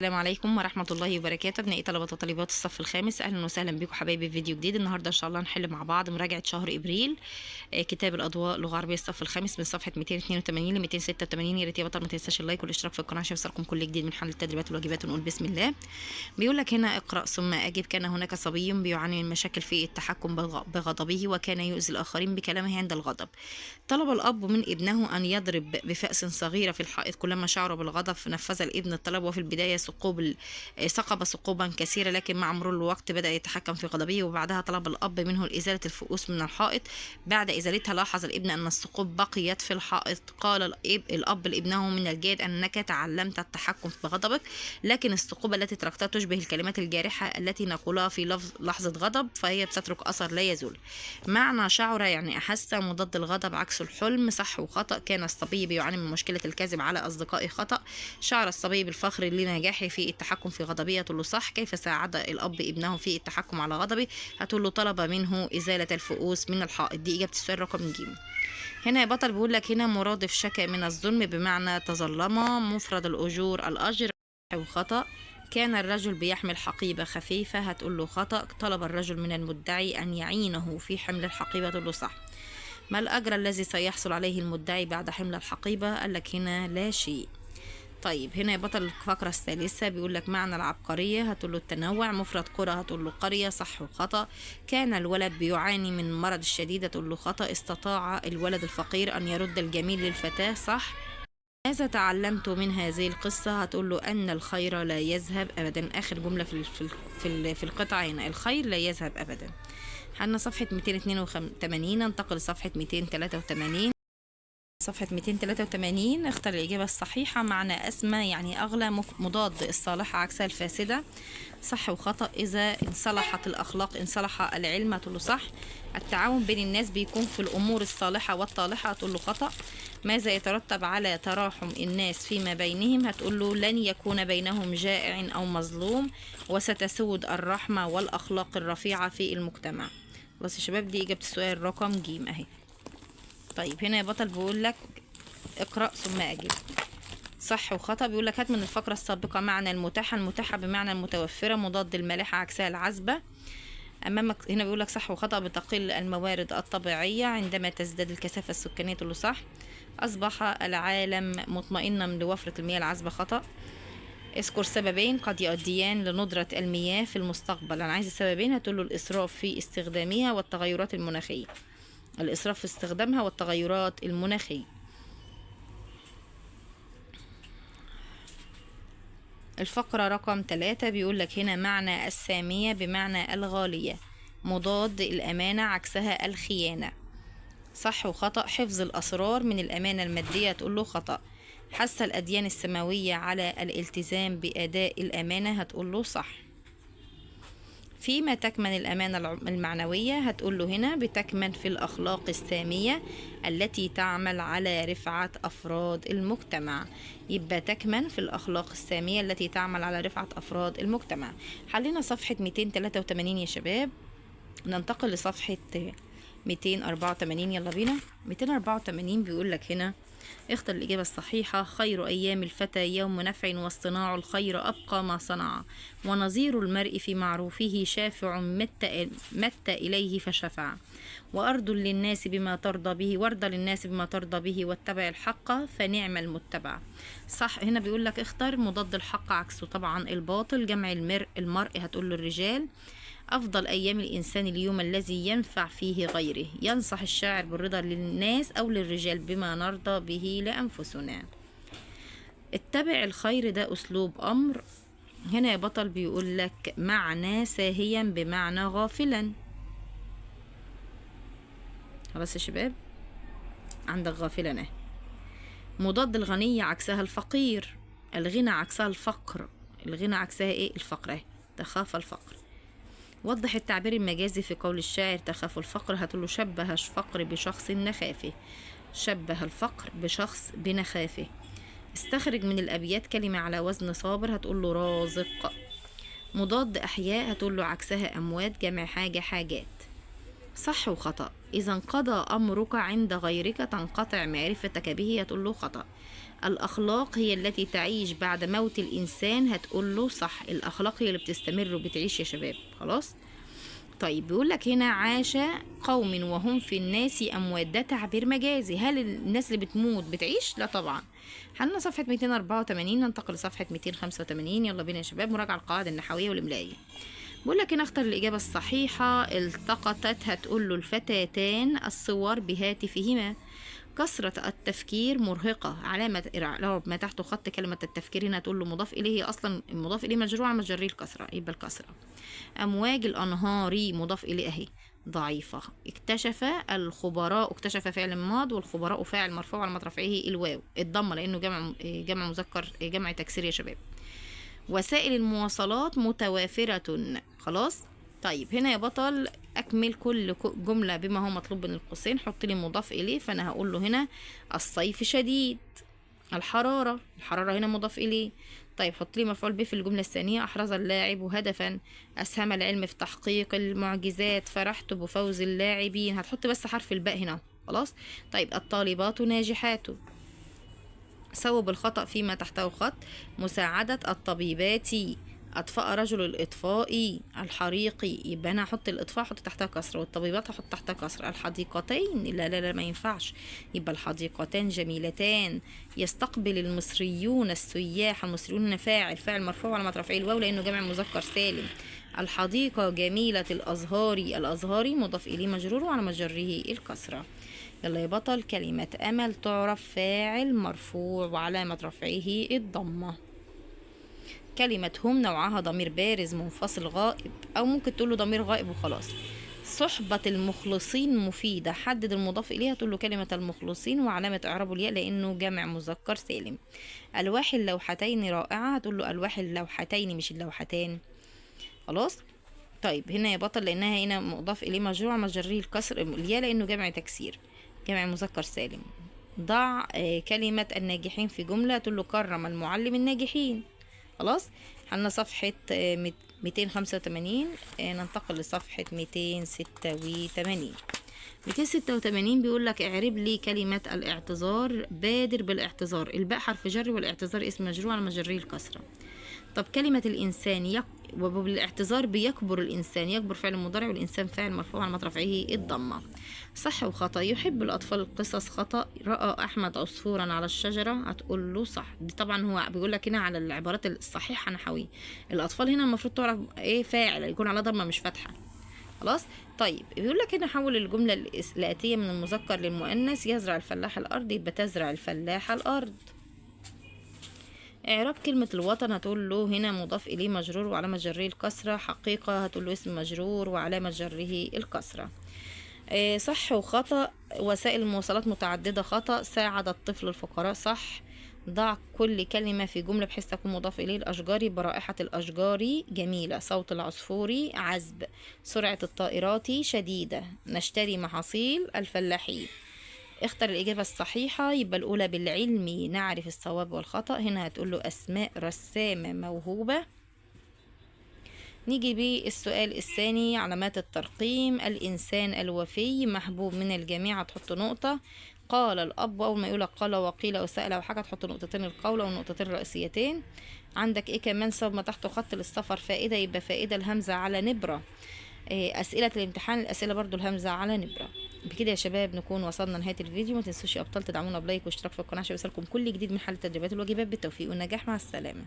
السلام عليكم ورحمة الله وبركاته. ابنائي طلبة وطالبات الصف الخامس، أهلا وسهلا بكم حبايبي في فيديو جديد. النهاردة إن شاء الله نحل مع بعض مراجعة شهر إبريل، كتاب الأضواء لغة عربية الصف الخامس من صفحة 282 ل 286. يا ريت يا بطل ما تنساش اللايك والاشتراك في القناة عشان يوصلكم كل جديد من حل التدريبات والواجبات. ونقول بسم الله. بيقول لك هنا اقرأ ثم أجب. كان هناك صبي بيعاني من مشاكل في التحكم بغضبه، وكان يؤذي الآخرين بكلامه عند الغضب. طلب الأب من ابنه أن يضرب بفأس صغيرة في الحائط. كلما شعر بالغضب نفذ الابن الطلب، وفي البداية ثقب ثقوبا كثيرة، لكن مع مرور الوقت بدأ يتحكم في غضبه. وبعدها طلب الأب منه إزالة الفؤوس من الحائط. بعد إزالتها لاحظ الابن أن الثقوب بقيت في الحائط. قال الأب لابنه: من الجيد أنك تعلمت التحكم بغضبك، لكن الثقوب التي تركتها تشبه الكلمات الجارحة التي نقولها في لحظة غضب، فهي بتترك أثر لا يزول. معنى شعر يعني أحس. مضاد الغضب عكس الحلم. صح وخطأ. كان الصبي بيعاني من مشكلة الكذب على أصدقائه. خطأ. شعر الصبي بالفخر لنجاحه في التحكم في غضبه. هتقول له صح. كيف ساعد الأب ابنه في التحكم على غضبه؟ هتقول له طلب منه إزالة الفؤوس من الحائط. دي إجابة السؤال رقم ج. هنا يا بطل بيقول لك هنا مرادف شكا من الظلم بمعنى تظلم. مفرد الأجور الأجر. وخطأ. كان الرجل بيحمل حقيبة خفيفة. هتقول له خطأ. طلب الرجل من المدعي أن يعينه في حمل الحقيبة. هتقول له صح. ما الأجر الذي سيحصل عليه المدعي بعد حمل الحقيبة؟ قال لك هنا لا شيء. طيب هنا يا بطل الفقرة الثالثة بيقول لك معنى العبقرية. هتقول له التنوع. مفرد قرى. هتقول له قرية. صح وخطأ. كان الولد بيعاني من مرض شديد. هتقول له خطأ. استطاع الولد الفقير أن يرد الجميل للفتاة. صح. ماذا تعلمت من هذه القصة؟ هتقول له أن الخير لا يذهب أبدا. آخر جملة في القطعة هنا، الخير لا يذهب أبدا. حنا صفحة 282. ننتقل لصفحة 283. صفحة 283 اختر الإجابة الصحيحة. معنى أسمى يعني أغلى. مضاد الصالحة عكسها الفاسدة. صح وخطأ. إذا انصلحت الأخلاق انصلح العلم. هتقول له صح. التعاون بين الناس بيكون في الأمور الصالحة والطالحة. هتقول له خطأ. ماذا يترتب على تراحم الناس فيما بينهم؟ هتقول له لن يكون بينهم جائع أو مظلوم، وستسود الرحمة والأخلاق الرفيعة في المجتمع. بس يا شباب دي إجابة السؤال رقم ج أهي. طيب هنا يا بطل بيقول لك اقرأ ثم أجب. صح وخطأ. بيقول لك هات من الفقرة السابقة معنى المتاحة. المتاحة بمعنى المتوفرة. مضاد المالحة عكسها العذبة. أمامك هنا بيقول لك صح وخطأ. بتقل الموارد الطبيعية عندما تزداد الكثافة السكانية. تقول له صح. أصبح العالم مطمئنا لوفرة المياه العذبة. خطأ. اذكر سببين قد يؤديان لندرة المياه في المستقبل. أنا عايز السببين. هتقول له الإسراف في استخدامها والتغيرات المناخية. الإسراف في استخدامها والتغيرات المناخية. الفقرة رقم 3 بيقول لك هنا معنى السامية بمعنى الغالية. مضاد الأمانة عكسها الخيانة. صح وخطأ. حفظ الأسرار من الأمانة المادية. تقول له خطأ. حث الأديان السماوية على الالتزام بأداء الأمانة. هتقول له صح. فيما تكمن الأمانة المعنوية؟ هتقول له هنا بتكمن في الأخلاق السامية التي تعمل على رفعة أفراد المجتمع. يبقى تكمن في الأخلاق السامية التي تعمل على رفعة أفراد المجتمع. حلينا صفحة 283 يا شباب. ننتقل لصفحة 284. يلا بينا. 284 بيقول لك هنا اختر الإجابة الصحيحة. خير أيام الفتى يوم نفع، واصطناع الخير أبقى ما صنع، ونظير المرء في معروفه شافع مت إليه فشفع، وأرض للناس بما ترضى به، وارضى للناس بما ترضى به، واتبع الحق فنعم المتبع. صح. هنا بيقول لك اختر مضاد الحق عكسه طبعا الباطل. جمع المرء. هتقول له الرجال. أفضل أيام الإنسان اليوم الذي ينفع فيه غيره. ينصح الشاعر بالرضا للناس أو للرجال بما نرضى به لأنفسنا. اتبع الخير ده أسلوب أمر. هنا يا بطل بيقول لك معنى ساهيا بمعنى غافلا. خلاص يا شباب عندك غافلا. مضاد الغني عكسها الفقير. الغنى عكسها الفقر. الغنى عكسها ايه؟ الفقر. تخاف الفقر. وضح التعبير المجازي في قول الشاعر تخاف الفقر. هتقول له شبه الفقر بشخص نخافه. شبه الفقر بشخص بنخافه. استخرج من الأبيات كلمة على وزن صابر. هتقول له رازق. مضاد أحياء. هتقول له عكسها أموات. جمع حاجة حاجات. صح وخطأ. إذا انقضى أمرك عند غيرك تنقطع معرفتك به، هتقول له خطأ. الأخلاق هي التي تعيش بعد موت الإنسان، هتقول له صح. الأخلاق هي اللي بتستمر وبتعيش يا شباب. خلاص. طيب بيقول لك هنا عاش قوم وهم في الناس أموات، ده تعبير مجازي. هل الناس اللي بتموت بتعيش؟ لا طبعا. حلنا صفحة 284، ننتقل لصفحة 285. يلا بينا يا شباب مراجعة القواعد النحوية والإملائية. بقول لك هنا اختر الإجابة الصحيحة. التقطت، هتقول له الفتاتان الصور بهاتفهما. كثرة التفكير مرهقة. علامة إعراب ما تحته خط كلمة التفكير، هنا تقول له مضاف إليه، أصلا المضاف إليه مجرور على مجريه الكسرة، يبقى الكسرة. أمواج الأنهار مضاف إليه أهي ضعيفة. اكتشف الخبراء، اكتشف فعل ماض والخبراء فاعل مرفوع على رفعه الواو الضمة لأنه جمع مذكر، جمع تكسير يا شباب. وسائل المواصلات متوافرة. خلاص. طيب هنا يا بطل أكمل كل جملة بما هو مطلوب من القوسين. حط لي مضاف إليه، فأنا هقول له هنا الصيف شديد. الحرارة هنا مضاف إليه. طيب حط لي مفعول به في الجملة الثانية. أحرز اللاعب هدفا. أسهم العلم في تحقيق المعجزات. فرحت بفوز اللاعبين. هتحط بس حرف الباء هنا. خلاص. طيب الطالبات ناجحات. صوب الخطأ فيما تحته خط. مساعدة الطبيبات. أطفأ رجل الإطفاء. الحريق، يبقى أنا هحط الإطفاء هحط تحتها كسرة، والطبيبات هحط تحتها كسرة. الحديقتين، لا لا لا ما ينفعش، يبقى الحديقتان جميلتان. يستقبل المصريون السياح. المصريون هنا فاعل مرفوع على رفعه الواو لأنه جمع مذكر سالم. الحديقة جميلة الأزهار. الأزهار مضاف إليه مجرور وعلى مجره الكسرة. يلا يا بطل. كلمة أمل تعرف فاعل مرفوع وعلامة رفعه الضمة. كلمة هم نوعها ضمير بارز منفصل غائب، أو ممكن تقوله ضمير غائب وخلاص. صحبة المخلصين مفيدة. حدد المضاف إليها، تقول له كلمة المخلصين وعلامة إعرابه الياء لأنه جمع مذكر سالم. ألواح اللوحتين رائعة. هتقول له ألواح اللوحتين مش اللوحتان. خلاص. طيب هنا يا بطل لأنها هنا مضاف إليه مجرور مجريه الكسر الياء لأنه جمع تكسير، جمع مذكر سالم. ضع كلمة الناجحين في جملة. تقول له كرم المعلم الناجحين. خلاص. حلنا صفحة 285. ننتقل لصفحة 286. 286 بيقول لك اعرب لي كلمة الاعتذار. بادر بالاعتذار. الباء حرف جر والاعتذار اسم مجرور على مجريه الكسرة. طب كلمة الإنسان وبالاعتذار بيكبر الإنسان. يكبر فعل مضارع والإنسان فاعل مرفوع على رفعه الضمة. صح وخطأ. يحب الأطفال القصص. خطأ. رأى أحمد عصفورا على الشجرة. هتقول له صح. دي طبعا هو بيقول لك هنا على العبارات الصحيحة نحوية. الأطفال هنا المفروض تعرف إيه فاعل يكون على ضمة مش فتحة. خلاص. طيب بيقول لك هنا حول الجملة الآتية من المذكر للمؤنث. يزرع الفلاح الأرض، يبقى تزرع الفلاحة الأرض. اعراب كلمة الوطن. هتقول له هنا مضاف إليه مجرور وعلامة جره الكسرة. حقيقة هتقول له اسم مجرور وعلامة جره الكسرة. صح وخطأ. وسائل المواصلات متعددة. خطأ. ساعد الطفل الفقراء. صح. ضع كل كلمة في جملة بحيث تكون مضاف إليه. الأشجار برائحة الأشجار جميلة. صوت العصفور عذب. سرعة الطائرات شديدة. نشتري محاصيل الفلاحين. اختر الإجابة الصحيحة. يبقى الأولى بالعلم نعرف الصواب والخطأ. هنا هتقول له أسماء رسامة موهوبة. نيجي بالسؤال الثاني. علامات الترقيم. الإنسان الوفي محبوب من الجميع. هتحط نقطة. قال الأب. أول ما يقولك قال وقيل أو سأل أو حاجة تحط نقطتين القول أو نقطتين رئيسيتين. عندك إيه كمان؟ سبب ما تحته خط للسفر فائدة، يبقى فائدة الهمزة على نبرة. أسئلة الامتحان الأسئلة برضو الهمزة على نبرة. بكده يا شباب نكون وصلنا نهاية الفيديو. ما تنسوش يا أبطال تدعمونا بلايك واشتراك في القناة عشان يوصلكم كل جديد من حل التدريبات والواجبات. بالتوفيق والنجاح. مع السلامة.